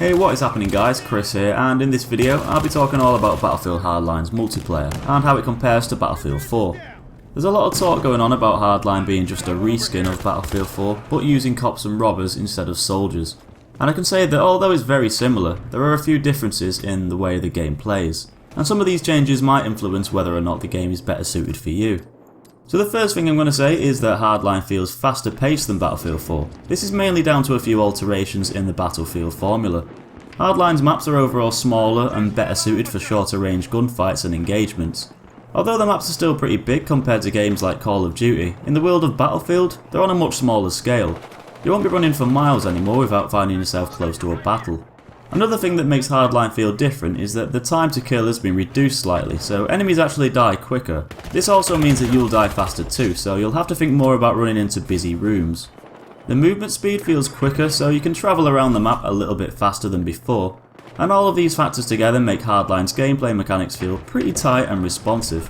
Hey, what is happening guys, Chris here, and in this video I'll be talking all about Battlefield Hardline's multiplayer and how it compares to Battlefield 4. There's a lot of talk going on about Hardline being just a reskin of Battlefield 4 but using cops and robbers instead of soldiers. And I can say that although it's very similar, there are a few differences in the way the game plays. And some of these changes might influence whether or not the game is better suited for you. So the first thing I'm going to say is that Hardline feels faster paced than Battlefield 4. This is mainly down to a few alterations in the Battlefield formula. Hardline's maps are overall smaller and better suited for shorter range gunfights and engagements. Although the maps are still pretty big compared to games like Call of Duty, in the world of Battlefield, they're on a much smaller scale. You won't be running for miles anymore without finding yourself close to a battle. Another thing that makes Hardline feel different is that the time to kill has been reduced slightly, so enemies actually die quicker. This also means that you'll die faster too, so you'll have to think more about running into busy rooms. The movement speed feels quicker, so you can travel around the map a little bit faster than before, and all of these factors together make Hardline's gameplay mechanics feel pretty tight and responsive.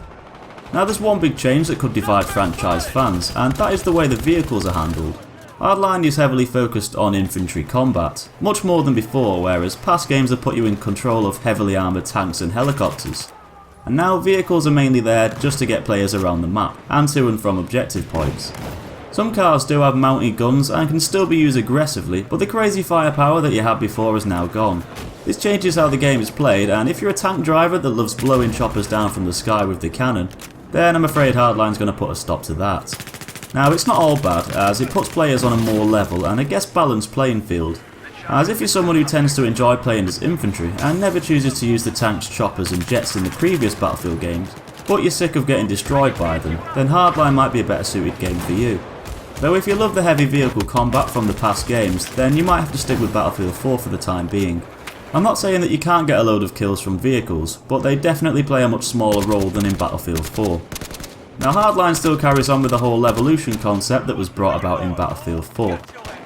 Now there's one big change that could divide franchise fans, and that is the way the vehicles are handled. Hardline is heavily focused on infantry combat, much more than before, whereas past games have put you in control of heavily armoured tanks and helicopters. And now vehicles are mainly there just to get players around the map, and to and from objective points. Some cars do have mounted guns and can still be used aggressively, but the crazy firepower that you had before is now gone. This changes how the game is played, and if you're a tank driver that loves blowing choppers down from the sky with the cannon, then I'm afraid Hardline's going to put a stop to that. Now it's not all bad, as it puts players on a more level and I guess balanced playing field. As if you're someone who tends to enjoy playing as infantry and never chooses to use the tanks, choppers and jets in the previous Battlefield games, but you're sick of getting destroyed by them, then Hardline might be a better suited game for you. Though if you love the heavy vehicle combat from the past games, then you might have to stick with Battlefield 4 for the time being. I'm not saying that you can't get a load of kills from vehicles, but they definitely play a much smaller role than in Battlefield 4. Now Hardline still carries on with the whole evolution concept that was brought about in Battlefield 4.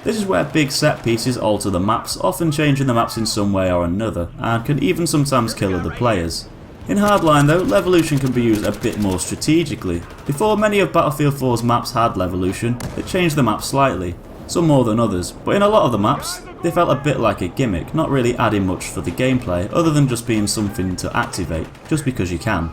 This is where big set pieces alter the maps, often changing the maps in some way or another, and can even sometimes kill other players. In Hardline though, Levolution can be used a bit more strategically. Before, many of Battlefield 4's maps had Levolution, it changed the map slightly, some more than others, but in a lot of the maps, they felt a bit like a gimmick, not really adding much for the gameplay other than just being something to activate, just because you can.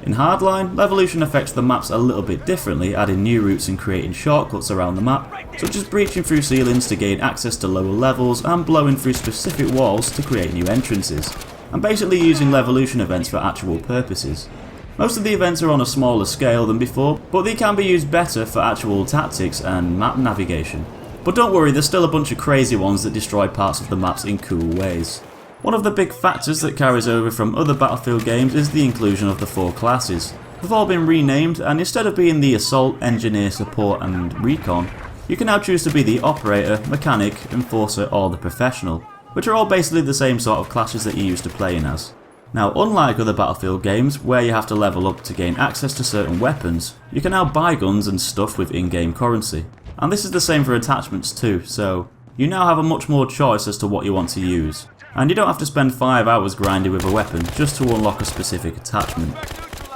In Hardline, Levolution affects the maps a little bit differently, adding new routes and creating shortcuts around the map, such as breaching through ceilings to gain access to lower levels and blowing through specific walls to create new entrances, and basically using Levolution events for actual purposes. Most of the events are on a smaller scale than before, but they can be used better for actual tactics and map navigation. But don't worry, there's still a bunch of crazy ones that destroy parts of the maps in cool ways. One of the big factors that carries over from other Battlefield games is the inclusion of the 4 classes. They've all been renamed, and instead of being the Assault, Engineer, Support and Recon, you can now choose to be the Operator, Mechanic, Enforcer or the Professional, which are all basically the same sort of classes that you used to playing as. Now unlike other Battlefield games where you have to level up to gain access to certain weapons, you can now buy guns and stuff with in-game currency. And this is the same for attachments too, so you now have a much more choice as to what you want to use. And you don't have to spend 5 hours grinding with a weapon just to unlock a specific attachment.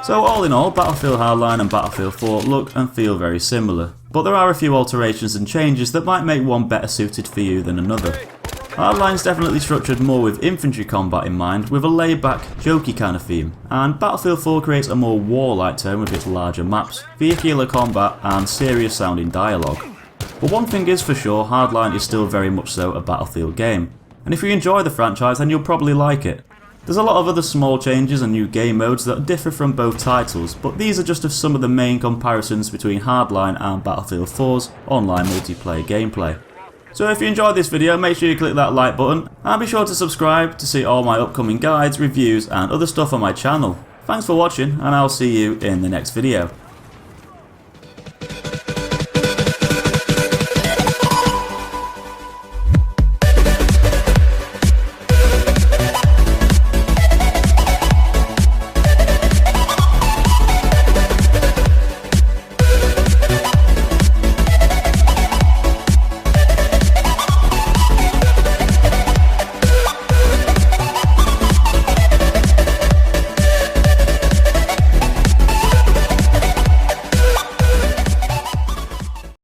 So all in all, Battlefield Hardline and Battlefield 4 look and feel very similar, but there are a few alterations and changes that might make one better suited for you than another. Hardline's definitely structured more with infantry combat in mind, with a laid back, jokey kind of theme, and Battlefield 4 creates a more warlike tone with its larger maps, vehicular combat and serious sounding dialogue. But one thing is for sure, Hardline is still very much so a Battlefield game. And if you enjoy the franchise then you'll probably like it. There's a lot of other small changes and new game modes that differ from both titles, but these are just some of the main comparisons between Hardline and Battlefield 4's online multiplayer gameplay. So if you enjoyed this video, make sure you click that like button, and be sure to subscribe to see all my upcoming guides, reviews and other stuff on my channel. Thanks for watching, and I'll see you in the next video.